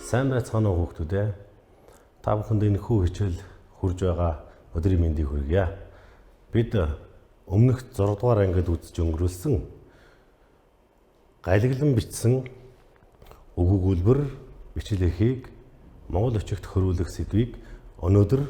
Сайн байцгаана уу хүүхдүүд ээ. Та бүхэнд энэ хүү хичээл хүрж байгаа өдрийн мэндийг хүргье. Бид өмнөх 6 дугаар ангид үзэж өнгөрүүлсэн гайлглан бичсэн үгэг үлбэр бичил эрхийг Монгол өчигт хөрвүүлэх сэдвийг өнөөдөр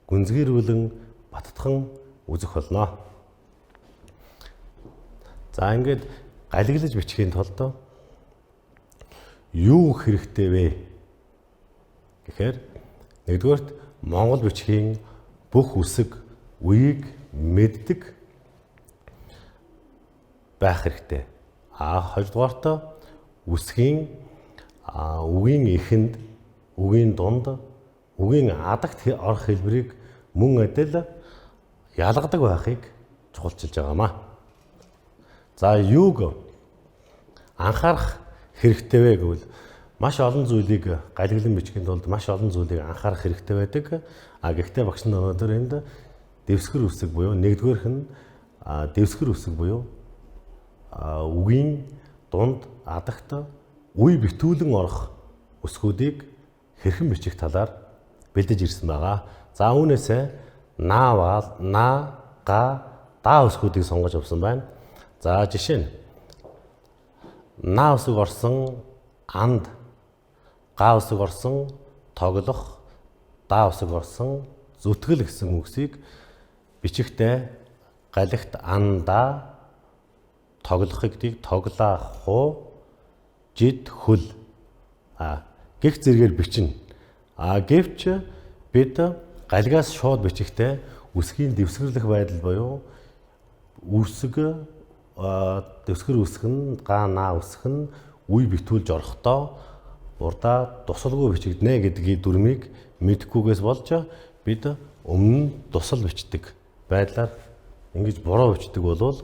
гүнзгийрүүлэн баттхан үзэх болно. За ингээд гайлглаж бичихийн тулд юу хэрэгтэй вэ гэхээр нэгдүгээрт Монгол бичгийн бүх үсэг үеийг мэддэг байх хэрэгтэй. Хоёрдугаарт үсгийн үгийн эхэнд, үгийн дунд, үгийн адагт орох хэлбэрийг мөн адил ялгадаг байхыг чухалчилж байгаамаа. За юуг анхаарах хэрэгтэй вэ гэвэл маш олон зүйлийг гайлглан бичгийн тулд маш олон зүйлийг анхаарах хэрэгтэй байдаг. Гэхдээ багш нар өнөөдөр энд дэвсгэр үсэг буюу нэгдүгээрх нь дэвсгэр үсэг буюу үгийн дунд адагт үе битүүлэн орох үсгүүдийг хэрхэн бичих талаар бэлдэж ирсэн байгаа. За үүнээсээ на, га, да үсгүүдийг сонгож авсан байна. За жишээ нь на үсэг орсон анд, га үсэг орсон тоглох, да үсэг орсон зүтгэл гэсэн үгсийг бичихтэй галихт анда тоглохыг тоглоох хуу жид хөл гих зэргээр бичнэ. Гэвч бид галгаас шууд бичихтэй үсгийн дэвсгэрлэх байдал буюу үсэг дэвсгэр үсэг нь га на үсэг нь үе битүүлж орохдоо урдаа тусалгүй бичигднэ гэдгийг дүрмийг мэдэхгүйгээс болж бид өмнө тусал бичдэг байдлаар ингэж буруу бичдэг болвол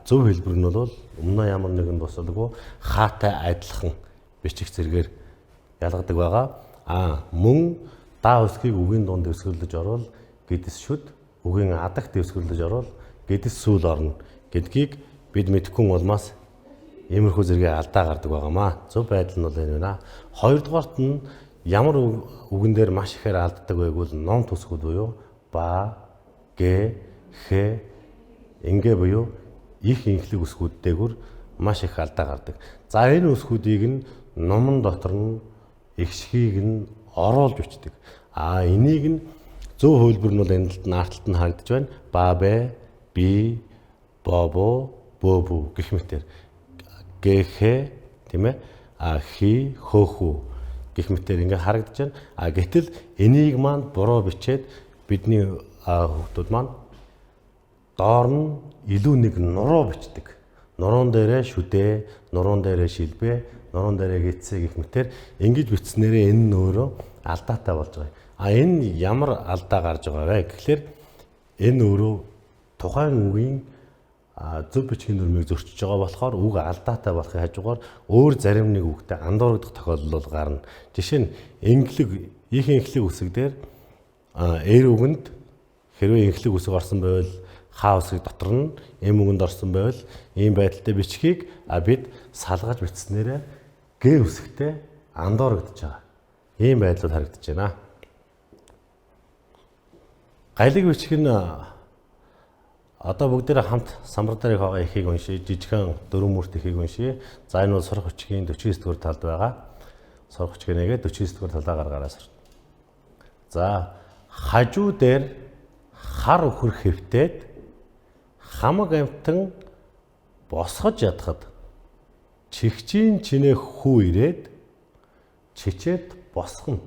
зөв хэлбэр нь бол өмнө ямар нэгэн тусалгүй хаатай адилхан бичих зэргээр ялгадаг байгаа. Мөн да үсгийг үгийн дунд дэвсгэрлэж орвол гэдэс шүд, үгийн адагт дэвсгэрлэж орвол гэдэс сүүл орно гэдгийг бид мэдэхгүй улмаас иймэрхүү зэргийн алдаа гардаг байгаамаа. Зөв байдал нь бол энэ байна. Хоёрдугаарт нь ямар үгэн дээр маш ихээр алддаг байвал ном төсгүүд буюу ба, гэ, хэ, ингээ буюу их инхлэг үсгүүд дээгүүр маш их алдаа гардаг. За энэ үсгүүдийг нь номон дотор нь ихшгийг нь оруулж бичдэг. Энийг нь зөв хөлбөр нь бол энэ наарталт нь харагдаж байна. Ба, бэ, би, бобо, бөбү гэх мэтээр гэхэ тийм ээ хи хөөхүү гэх мэтээр ингээ харагдаж байна. Гэтэл энийг маань буруу бичээд бидний хүүхдүүд маань доор нь илүү нэг нуруу бичдэг. Нуруун дээрээ шүдэ, нуруун дээрээ шилбэ, нуруун дээрээ гэцээ гэх мэтээр ингэж бичснээрээ энэ нь өөрөө алдаатай болж байгаа. Энэ ямар алдаа гарч байгаа вэ гэхлээр энэ өөрөө тухайн үгийн зөв бичгийн дүрмийг зөрчиж байгаа болохоор үг алдаатай болохын хажуугаар өөр зарим нэг үгтэй андуурагдах тохиолдол гарна. Жишээ нь их инхлэг үсэг дээр эр үгэнд хэрвээ инхлэг үсэг орсон байвал хаа үсэг дотор нь эм үгэнд орсон байвал ийм байдалтай бичгийг бид салгаж бичснээрээ гэ үсэгтэй андуурагдж байгаа. Ийм байдлууд харагдаж байна. Гайлыг бичих нь одоо бүгдээрээ хамт самбар дээр байгаа эхийг уншия, жижигхэн дөрвөн мөрт эхийг уншия. За энэ бол сурах хүчгийн 49 дугаар талд байгаа. Сурах хүчгээ нэгээд 49 дугаар талаа гаргаараа сурна. За хажуу дээр хар өхөр хэвтээд хамаг амтан босгож ядахад чихчийн чинээ хүү ирээд чичээд босгоно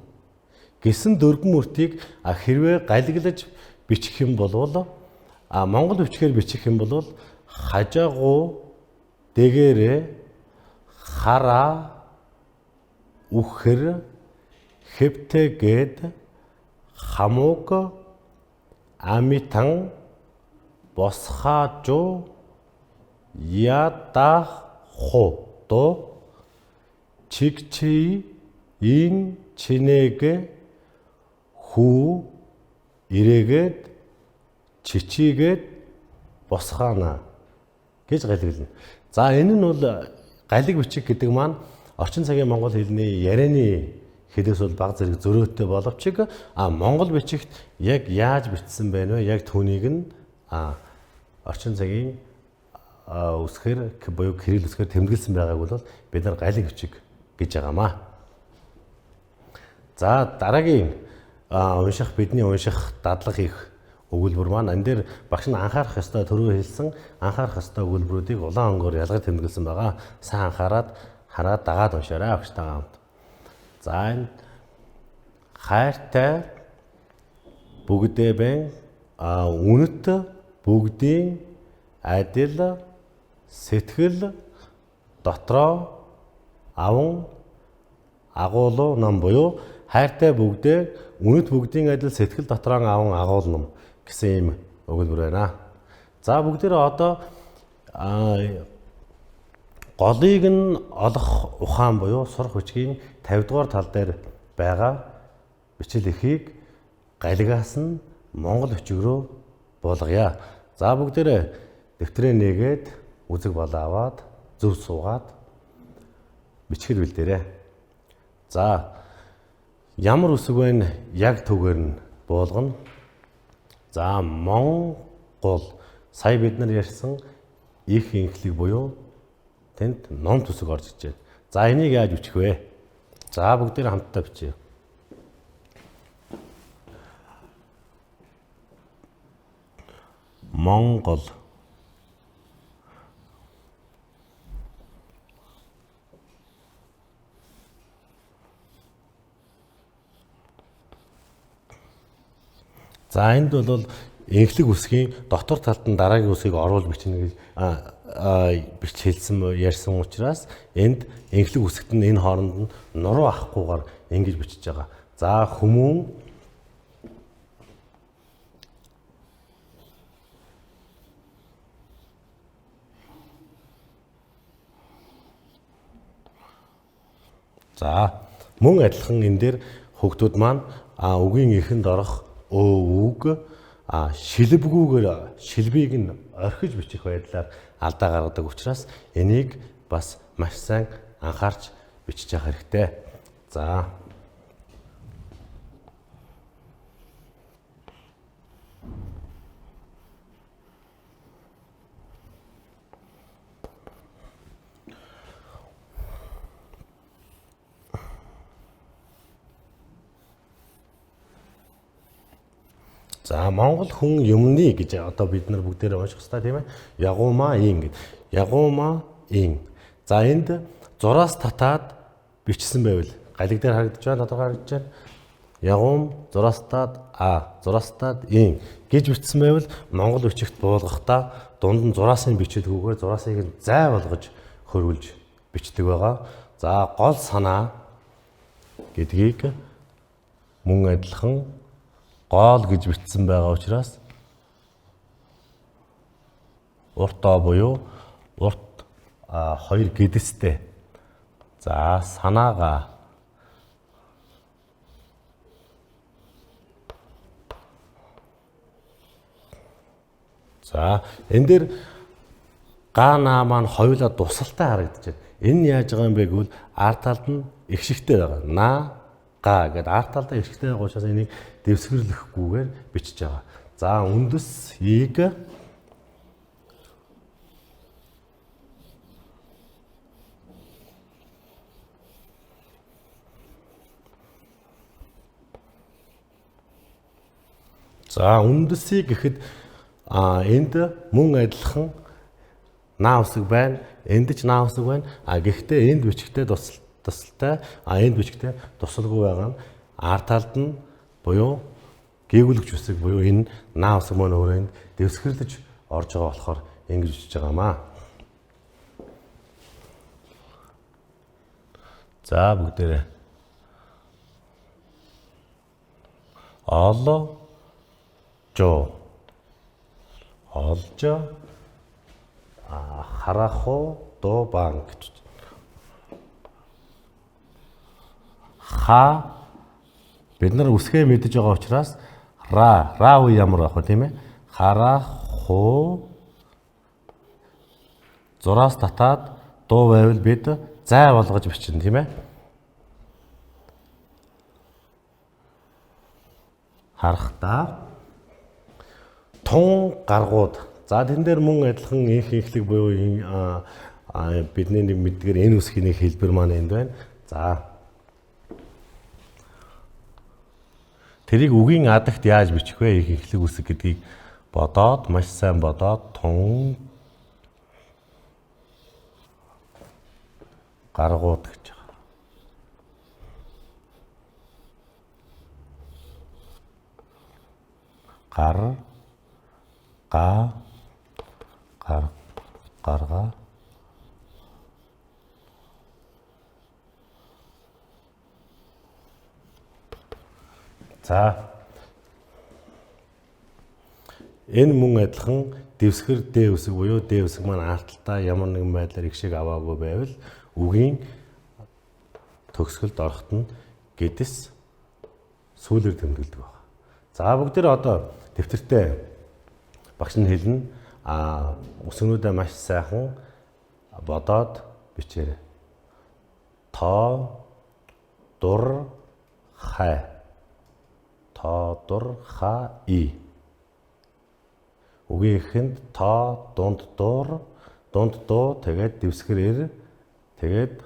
гэсэн дөрвөн мөртийг хэрвээ гайлглаж бичих юм бол Монгол бичгээр бичих юм бол хажаагуу дэгээрээ хара үхэр хэвтэгээд хамууг амитан босхаажу ядах хото чигчи ин чинэгэ хүү ирэгээд чичигээд босхаана гэж гайлглана. За энэ нь бол галиг бичих гэдэг маань орчин цагийн монгол хэлний ярианы хэлээс бол баг зэрэг зөрөөтэй боловч монгол бичигт яг яаж бичсэн байна вэ? Яг түүнийг нь орчин цагийн үсгээр буюу кирилл үсгээр тэмдэглэсэн байгааг бол бид нар галиг бичиг гэж байгаамаа. За дараагийн бидний унших дадлага хийх өгүүлбэр маань энэ дээр багш нь анхаарах ёстой түрүү хэлсэн анхаарах ёстой өгүүлбэрүүдийг улаан өнгөөр ялгаж тэмдэглэсэн байгаа. Сайн хараад дагаад уншаарай багштайгаа хамт. За энэ хайртай бүгдээ бэн үнэт бүгдийн адил сэтгэл дотроо аван агуулуу ном буюу хайртай бүгдээ үнэт бүгдийн адил сэтгэл дотроо аван агуул ном гэсэн ийм өгүүлбэр байна. За бүгдээрээ одоо голыг нь олох ухаан буюу сурах бичгийн 50 дугаар тал дээр байгаа бичил эхийг галигаас нь монгол бичиг рүү буулгая. За бүгдээрээ дэвтрээ нээгээд үзэг болоо аваад зөв суугаад бичгээр бэлдээрэй. За ямар үсэг вэ? Яг түгээр нь буулгана. За монгол сая бид нар ярьсан их инхлэг буюу тэнд ном төсөг орж иж байна. За энийг яаж бичих вэ? За бүгдээр хамтдаа бичье. Монгол За энд бол инхлэг үсгийн дотор талд нь дараагийн үсгийг оруулж бичнэ гэж хэлсэн ярьсан учраас энд инхлэг үсэгт нь энэ хооронд нь нуруу авахгүйгээр ингэж бичиж байгаа. За хүмүүн За мөн адилхан энэ дээр хүүхдүүд маань үгийн эхэнд орох үг шилбгүүгээр шилбийг нь орхиж бичих байдлаар алдаа гаргадаг учраас энийг бас маш сайн анхаарч бичиж явах хэрэгтэй. За За Монгол хүн юмны гэж одоо бид нар бүгдээрээ унших хэрэгтэй тийм ээ. Ягуумаа ин гэд. Ягуумаа ин. За энд зураас татаад бичсэн байвал галиг дээр харагдаж байна, тодорхой харагдаж байна. Ягуум зураастад ин гэж бичсэн байвал монгол бичигт буулгахдаа дунд нь зураасын бичилгүүгээр зураасыг нь зай болгож хөрвүүлж бичдэг байгаа. За гол санаа гэдгийг мөн адилхан гол гэж бичсэн байгаа учраас урт о буюу урт хоёр гэдэстэй. За санаага За энэ дээр гаанаа маань хоёулаа тусалтай харагдаж байна. Энэ нь яаж байгаа юм бэ гэвэл ард талд нь их шигтэй байгаа. Наа га гэдэг ард талдаа их шигтэй байгаа учраас энийг дэвсгэрлэхгүйгээр бичиж байгаа. За үндэс ийг За үндэсийг гэхэд энд мөн адилхан наа усэг байна. Энд ч наа усэг байна. Гэхдээ энд бичгтээ тусалтай энд бичгтээ тусалгүй байгаа нь ард талд нь буюу гээгүүлэгч үсэг буюу энэ наа усэг маань өөрөө энд дэвсгэрлэж орж байгаа болохоор ингэж бичиж байгаамаа. За бүгдээрээ олж хараху до банк ха бид нар үсгээ мэдэж байгаа учраас ра үе ямар байх вэ тийм ээ? Хараху зураас татаад дуу байвал бид зай болгож бичнэ тийм ээ. Харахтаа тун гаргууд. За тэн дээр мөн адилхан инх инхлэг буюу бидний нэг мэдгээр энэ үсгийн нэг хэлбэр маань энд байна. За тэрийг үгийн адагт яаж бичих вэ? Инх инхлэг үсэг гэдгийг бодоод маш сайн бодоод тун гаргууд гэж байгаа. Гарга за энэ мөн адилхан дэвсгэр дэ үсэг буюу дэ үсэг маань алталтаа ямар нэгэн байдлаар их шиг аваагүй байвал үгийн төгсгөлд орохт нь гэдэс сүүлээр тэмдэглэдэг байна. За бүгдээр одоо дэвтэртээ багш нь хэлнэ. Үсгнүүдээ маш сайхан бодоод бичээрэй. Дур хай. Дур хай. Үгийн эхэнд дунд дуу тэгээд дэвсгэр эр тэгээд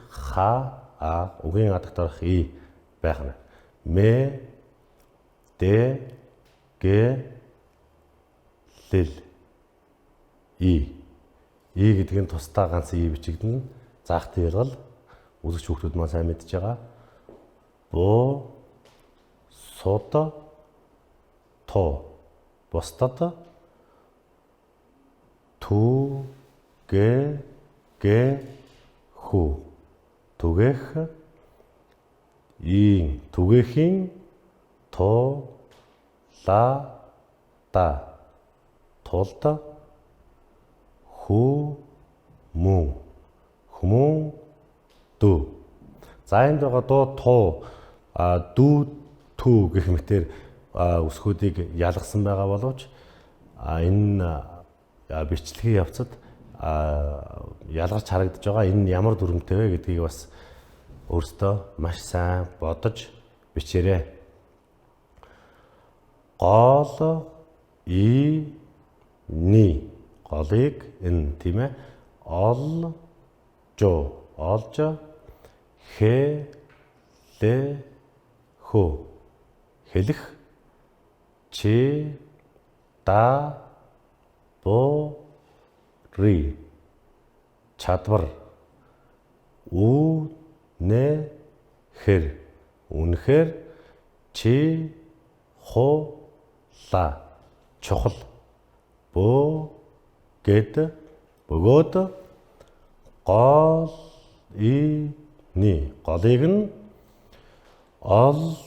үгийн адагт орох и байх нь. Мэ дэ гэ лэл и гэдэг нь тусдаа ганц и бичигдэнэ. Заах тэргэл үзэгч хүүхдүүд маань сайн мэдж байгаа. Бо сод то бусдад ту гэ хүү түгэх түгэхийн тулд хүмүүн дүү. За энд байгаа дуу дүү түү гэх мэтээр үсгүүдийг ялгасан байгаа боловч энэ бичлэгийн явцад ялгарч харагдаж байгаа. Энэ нь ямар дүрмтэй вэ гэдгийг бас өөртөө маш сайн бодож бичээрэй. Гол голыг энэ тийм ээ олж хэлэх чадвар үнэхээр чухал бөгөөд голыг нь олж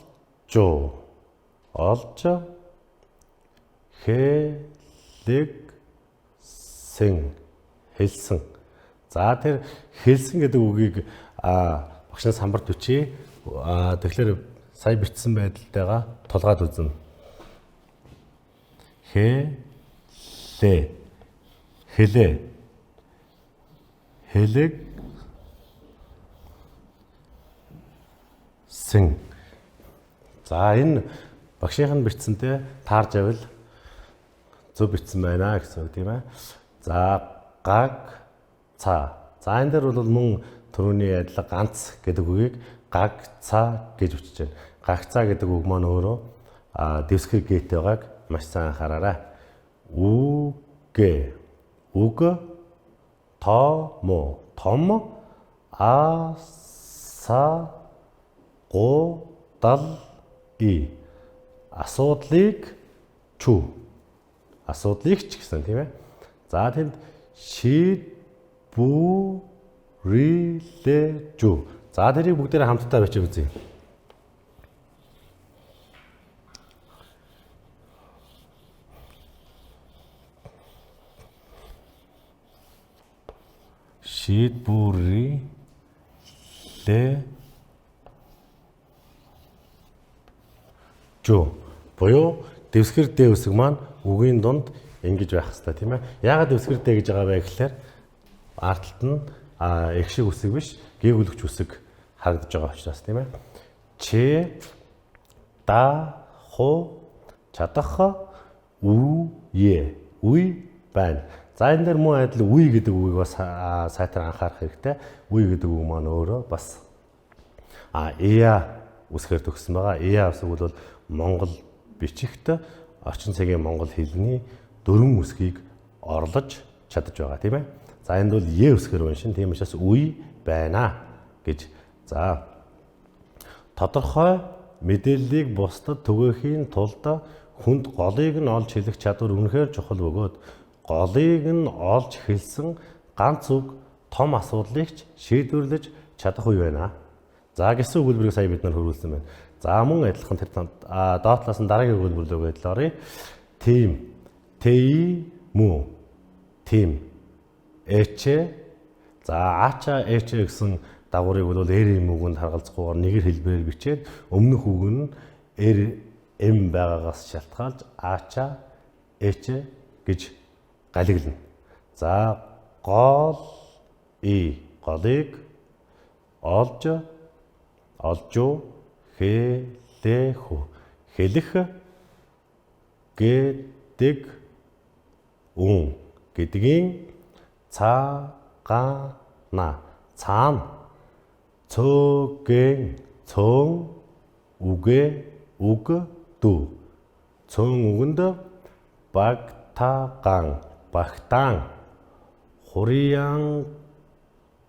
хэлсэн. За тэр хэлсэн гэдэг үгийг багшнаас самбарт бичиж тэгэхээр сая бичсэн байдалтайгаа тулгаад үзнэ. Хэлэгсэн. За энэ багшийнх нь бичсэнтэй таарж авал зөв бичсэн байна гэсэн үг тийм ээ. За за энэ дээр бол мөн түрүүний адилхан ганц гэдэг үгийг гагцаа гэж бичиж байна. Гагцаа гэдэг үг маань өөрөө дэвсгэр гээтэй байгааг маш сайн анхаараарай. Үг том асуудлыг ч гэсэн тийм ээ. За тэнд шийдвэрлэж. За тэрийг бүгдээрээ хамтдаа бичиж үзье. буюу дэвсгэр дэ үсэг маань үгийн дунд ингэж байх хэрэгтэй тийм ээ. Яагаад дэвсгэр дэ гэж байгаа вэ гэхээр ард талд нь эх шиг үсэг биш, гээгүүлэгч үсэг харагдаж байгаа учраас тийм ээ. Ч да хо чадах үе байна. За энэ дээр мөн адил үе гэдэг үгийг бас сайтар анхаарах хэрэгтэй. Үе гэдэг үг маань өөрөө бас эя үсгээр төгссөн байгаа. Эя үсэг бол Монгол бичигт орчин цагийн монгол хэлний дөрвөн үсгийг орлож чадж байгаа тийм ээ. За энд бол е үсгээр уншин. Тийм учраас үе байна гэж. За тодорхой мэдээллийг бусдад түгээхийн тулд хүнд голыг нь олж хэлэх чадвар үнэхээр чухал бөгөөд голыг нь олж хэлсэн ганц үг том асуудлыг ч шийдвэрлэж чадах үе байна. За гэсэн өгүүлбэрийг сая бид нар хөрвүүлсэн байна. За мөн адилхан тэр доотлоос нь дараагийн өгүүлбэр рүү байдлаараа тим, ти, муу, тим, эчэ, за ача, эчэ гэсэн дагуурыг бол эрийн үгэнд харгалзахгүйгээр нэгэр хэлбэрээр бичээд өмнөх үг нь эр эм байгаагаас шалтгаалж ача, эчэ гэж галиглана. За гол голыг олж хэлэх гэдэг гэдгийн цаана цаана цөген цөн үгэ үг дүү цөн үгэнд багтаан хуриян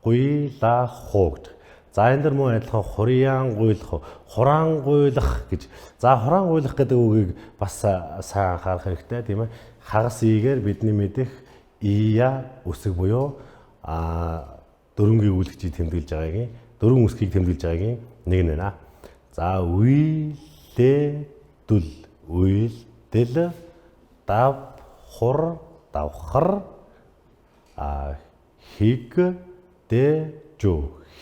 гуйлахогд. За энэ дэр мөн адилхан хуриян гуйлах гэж. За хураан гуйлах гэдэг үгийг бас сайн анхаарах хэрэгтэй тийм ээ. Хагас игээр бидний мэдих ия үсэг буюу дөрөнгийн үйлчлэгийг тэмдэглэж байгаагийн дөрвөн үсгийг тэмдэглэж байгаагийн нэг нь байна. За үйлдэл давхар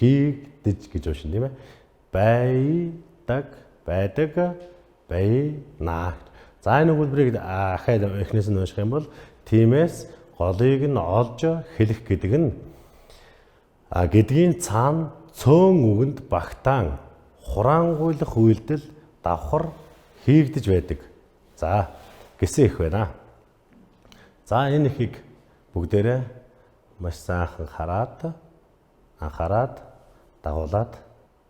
хийгдэж гэж байна тийм ээ. Байдаг байна. За энэ өгүүлбэрийг ахаад эхнээс нь унших юм бол тиймээс голыг нь олж хэлэх гэдэг нь гэдгийн цаана цөөн үгэнд багтаан хураангуйлах үйлдэл давхар хийгдэж байдаг. За гэсэн их байна. За энэ ихийг бүгдээрээ маш сайхан анхаарад дагуулад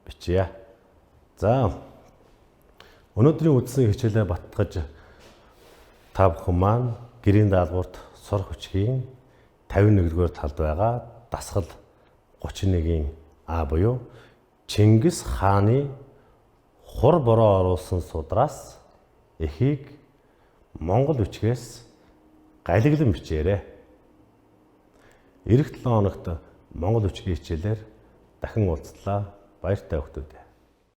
бичье. За өнөөдрийн үндсэн хичээлээ батгаж та бүхэн маань гэрийн даалгаварт сурах хүчгийн 51-р талд байгаа дасгал 31-ийн А буюу Чингис хааны хур бороо оруулсан судраас эхийг Монгол бичгээс галиглан бичээрэй. Ирэх 7 хоногт Монгол бичгийн хичээлээр дахин уулзлаа. Баяртай хүүхдүүд.